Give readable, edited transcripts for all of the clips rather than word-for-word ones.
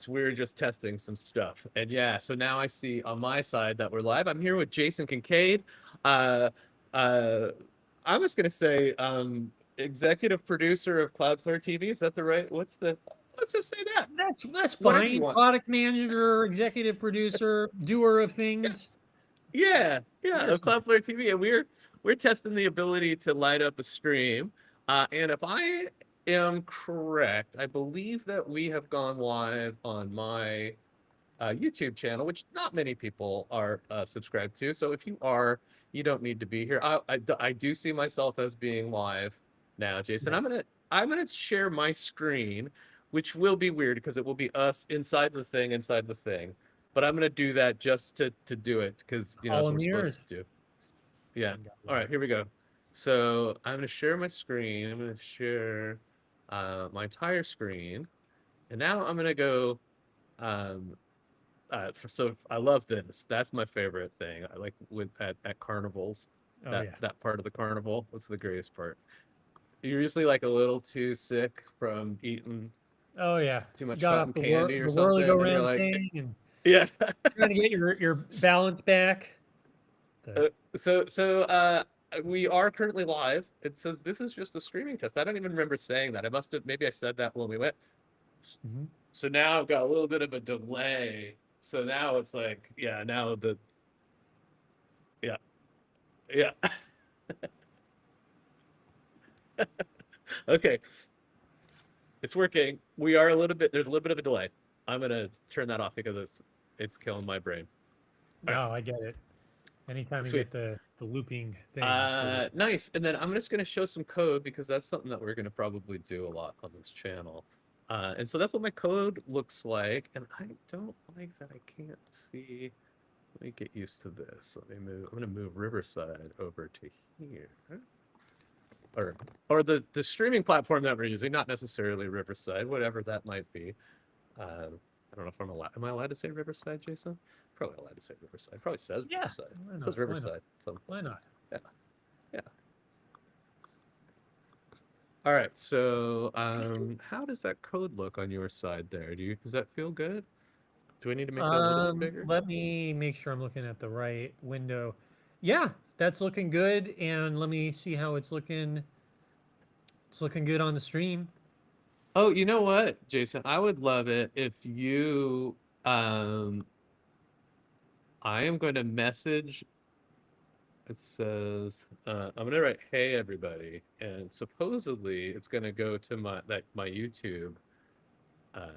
we're just testing some stuff. And yeah, so now I see on my side that we're live. I'm here with Jason Kincaid. Uh, uh, I was gonna say executive producer of Cloudflare TV. Is that the right? Let's just say that. That's Whatever you fine. want. Product manager, executive producer, doer of Yeah, things. yeah, You're of fine. Cloudflare TV, and we're testing the ability to light up a stream. And if I am correct, I believe that we have gone live on my YouTube channel, which not many people are subscribed to. So if you are, you don't need to be here. I do see myself as being live now, Jason. Nice. I'm gonna share my screen, which will be weird because it will be us inside the thing. But I'm gonna do that just to do it because All that's what in we're the supposed ears. to do. Yeah. Got All right, one. here we go. So I'm gonna share my screen. I'm gonna share my entire screen, and now I'm gonna go. Um, so I love this. That's my favorite thing. I like with at carnivals, Oh yeah. that part of the carnival. What's the greatest part? You're usually like a little too sick from eating Oh yeah. too You much got cotton off candy or the whirly go something, and you're round like, thing and yeah. trying to get your balance back. The, Uh, so we are currently live. It says this is just a streaming test. I don't even remember saying that. I must have maybe I said that when we went. Mhm. So now I've got a little bit of a delay. So now it's like, yeah, now the yeah, yeah. Okay, it's working. We are a little bit, there's a little bit of a delay. I'm gonna turn that off because it's killing my brain. All right, No, I get it. Anytime you sweet. get the looping things for Nice. And then I'm just gonna show some code because that's something that we're gonna probably do a lot on this channel. And so that's what my code looks like. And I don't like that I can't see. Let me get used to this. Let me move. I'm gonna move Riverside over to here. Or the streaming platform that we're using, not necessarily Riverside, whatever that might be. I don't know if I'm allowed. Am I allowed to say Riverside, Jason? Probably allowed to say Riverside. Probably says yeah. Riverside. Why It says not? Why not? Riverside at some Why point. not? Yeah, yeah. All right. So, how does that code look on your side there? Does that feel good? Do I need to make that a little bit bigger? Let me make sure I'm looking at the right window. Yeah, that's looking good. And let me see how it's looking. It's looking good on the stream. Oh, you know what, Jason? I would love it if you, um, I am going to message. It says, I'm gonna write, "Hey everybody," and supposedly it's gonna go to my YouTube uh,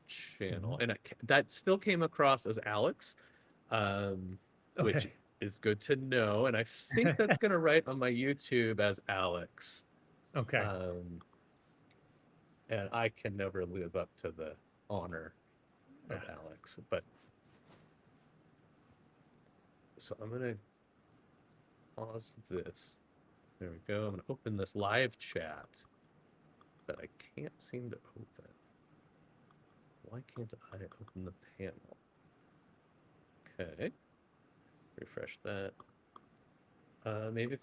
channel, Mhm. and that still came across as Alex, which Okay. is good to know. And I think that's gonna write on my YouTube as Alex, Okay. um, and I can never live up to the honor Yeah. of Alex. But so I'm gonna pause this. There we go. I'm gonna open this live chat that I can't seem to open. Why can't I open the panel? Okay, refresh that. Maybe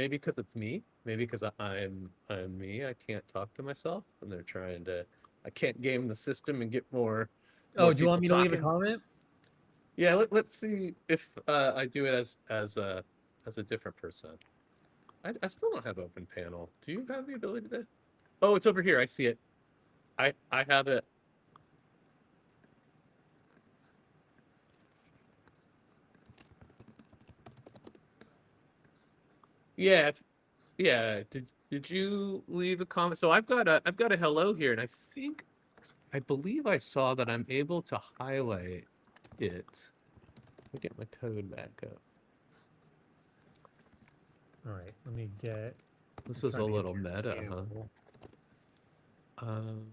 because it's me. Maybe because I'm me. I can't talk to myself, and they're trying to. I can't game the system and get more Oh, do you want people me to leave a talking. comment? Yeah, let's see if I do it as a different person. I still don't have open panel. Do you have the ability to? Oh, it's over here. I see it. I have it. Yeah, yeah. Did you leave a comment? So I've got a hello here, and I believe I saw that I'm able to highlight it. Let me get my code back up. All right. Let me get. This I'm is a trying to get little your meta, huh? cable. Um,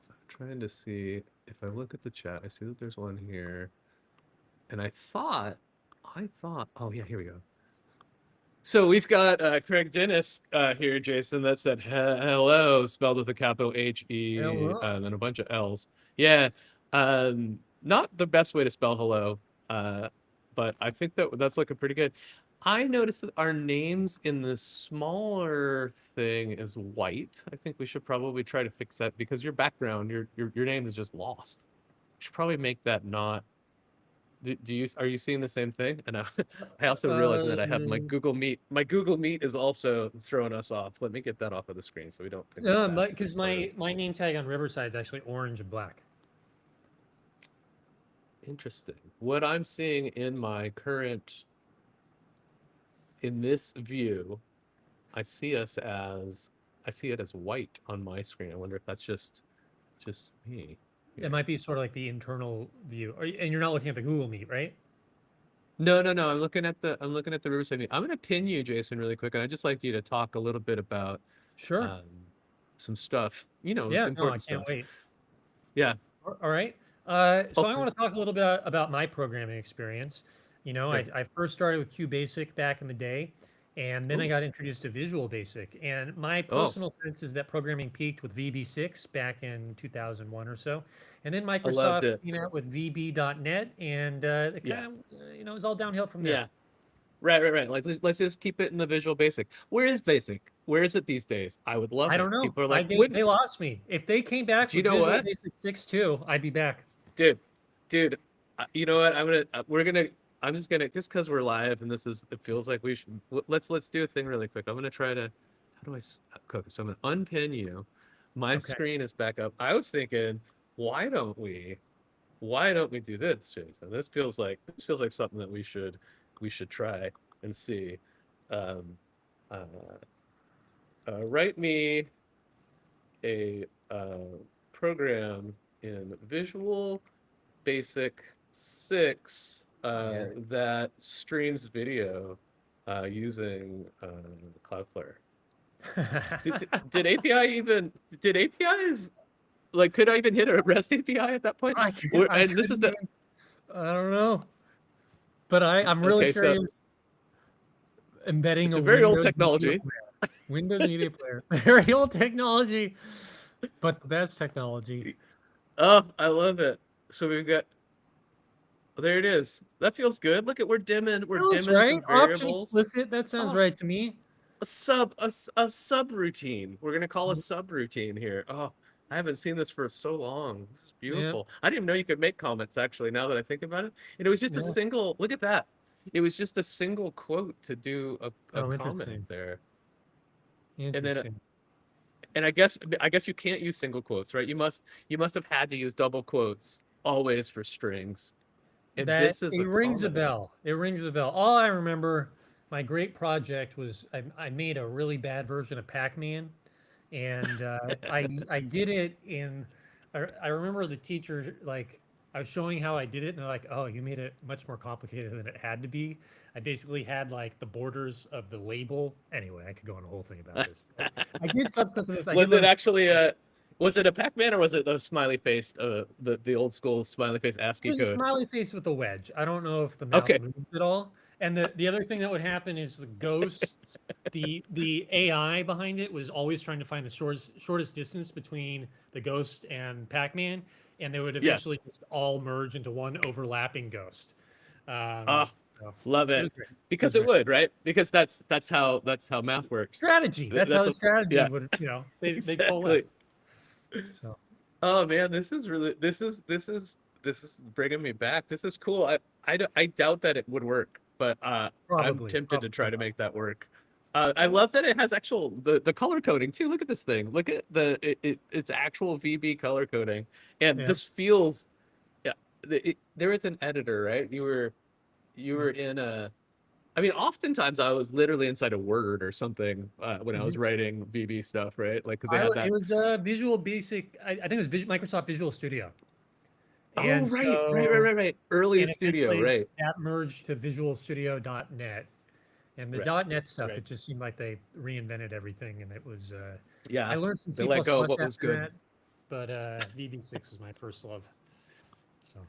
I'm trying to see if I look at the chat. I see that there's one here, and I thought, oh yeah, here we go. So we've got Craig Dennis here, Jason, that said hello, spelled with a capital H-E, Hello. and then a bunch of L's. Yeah, not the best way to spell hello, uh, but I think that's looking pretty good. I noticed that our names in the smaller thing is white. I think we should probably try to fix that because your background, your name is just lost. We should probably make that not. Do you are you seeing the same thing? And I also realized that I have my Uh, Google Meet. My Google Meet is also throwing us off. Let me get that off of the screen so we don't think that that is because part of. my name tag on Riverside is actually orange and black. Interesting. What I'm seeing in my current in this view, I see us as I see it as white on my screen. I wonder if that's just me. It Here. might be sort of like the internal view, and you're not looking at the Google Meet, right? No, no, no. I'm looking at the Riverside Meet. I'm gonna pin you, Jason, really quick, and I'd just like you to talk a little bit about Sure. um, some stuff, Yeah. No, I important can't stuff. wait. Yeah. All right. So I Okay. want to talk a little bit about my programming experience. Yeah. I first started with QBasic back in the day, and then I Oh. got introduced to Visual Basic. And my Oh, personal sense is that programming peaked with VB6 back in 2001 or so. And then I loved Microsoft it. came out with VB.net, and it Yeah. kind of, it was all downhill from there. Yeah. Right, right, right. Like let's just keep it in the Visual Basic. Where is Basic? Where is it these days? I would love I it. don't know. People are like, when They lost me. If they came back do you with know Visual what? Basic 6.2, I'd be back. Dude, dude, you know what? I'm just gonna, just because we're live and this is, it feels like we should, let's do a thing really quick. I'm gonna try to, how do I, okay, so I'm gonna unpin you. My Okay. screen is back up. I was thinking, why don't why don't we do this, Jason? This feels like something that we should try and see. Um, uh, Write me a program in Visual Basic 6 that streams video using Cloudflare. Did API even did APIs like could I even hit a REST API at that point? I And this is couldn't the even, I don't know. But I'm really okay, sure so he was embedding it's a a very old Windows Media technology. Player. Windows Media Player. Very old technology, but the best technology. Oh, I love it. So we've got there it is. That feels good. Look at we're Feels dimming right. some Option variables. explicit. That sounds Oh, right to me. a subroutine. We're gonna call a subroutine here. Oh, I haven't seen this for so long. This is Yeah. beautiful. I didn't even know you could make comments actually, now that I think about it. And it was just a Yeah. single, look at that. It was just a single quote to do a Oh, comment interesting. there. And then Interesting. and I guess you can't use single quotes, right? You must have had to use double quotes always for strings. And That this is a it rings a comment. bell. It rings a bell. All I remember, my great project was I made a really bad version of Pac-Man, and I did it in. I remember the teacher like I was showing how I did it, and they're like, "Oh, you made it much more complicated than it had to be." I basically had like the borders of the label. Anyway, I could go on a whole thing about this. But I did substance to this. I did Was it learn. actually a was it a Pac-Man or was it the smiley face the old school smiley face It ASCII was a code? smiley face with a wedge. I don't know if the mouse Okay. moved at all. And the other thing that would happen is the ghosts, the AI behind it was always trying to find the shortest distance between the ghost and Pac-Man, and they would Yeah. eventually just all merge into one overlapping ghost. Oh, So love it it. was great. Because It it was great. would, right? Because that's how math works. Strategy. That's how That's the a strategy yeah, would, they exactly. coalesce. So Oh man, this is really this is bringing me back. This is cool. I doubt that it would work, but I'm tempted to try probably to not. make that work. I love that it has actual the color coding too. Look at this thing. Look at it's actual VB color coding, and Yeah. this feels yeah. There is an editor, right? You were Mhm. in a. I mean, oftentimes I was literally inside a Word or something when I was Mhm. writing VB stuff, right? Like because they had It that. was Visual Basic. I think it was Microsoft Visual Studio. Oh, And right, right, right, so, right, right. Early and studio, eventually right, that merged to VisualStudio.net. And the right, .net stuff, right. it just seemed like they reinvented everything, and it was. I Yeah, learned some they C++ let go of what was after good. that, but VB6 was my first love. So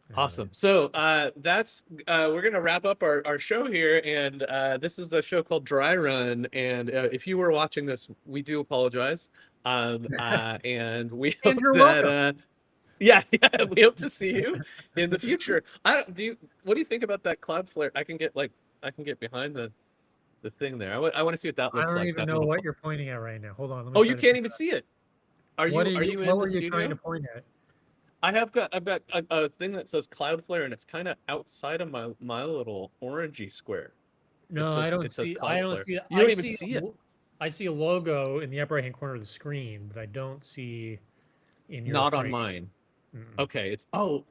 anyway, Awesome. So that's we're gonna wrap up our show here, and this is a show called Dry Run. And if you were watching this, we do apologize. And we and hope you're that welcome. yeah, we hope to see you in the future. I don't do you, what do you think about that Cloudflare? I can get like I can get behind the thing there. I want to see what that I looks don't like. even That know little. what you're pointing at right now. Hold on. Let me Oh, try you to can't figure even out. see it. What Are you what in the were you trying to studio? point at? I've got a thing that says Cloudflare, and it's kind of outside of my little orangey square. No, I don't It says see. I don't Cloudflare. see. You don't even see it. I see a logo in the upper right hand corner of the screen, but I don't see in your Not on frame. mine. Mm-mm. Okay, it's so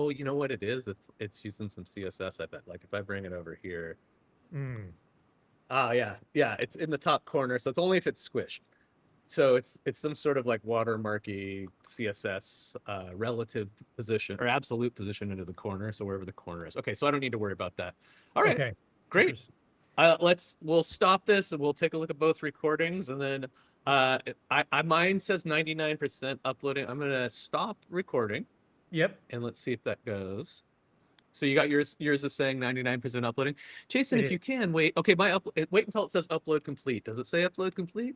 you know what it is? It's using some CSS, I bet. Like if I bring it over here. Mm. Yeah, it's in the top corner, so it's only if it's squished. So it's some sort of like watermarky CSS relative position or absolute position into the corner, so wherever the corner is. Okay, so I don't need to worry about that. All right, Okay. great. Interesting. We'll stop this and we'll take a look at both recordings, and then mine says 99% uploading. I'm gonna stop recording Yep. and let's see if that goes. So you got yours is saying 99% uploading. Jason, It if is. you can wait. Okay, wait until it says upload complete. Does it say upload complete?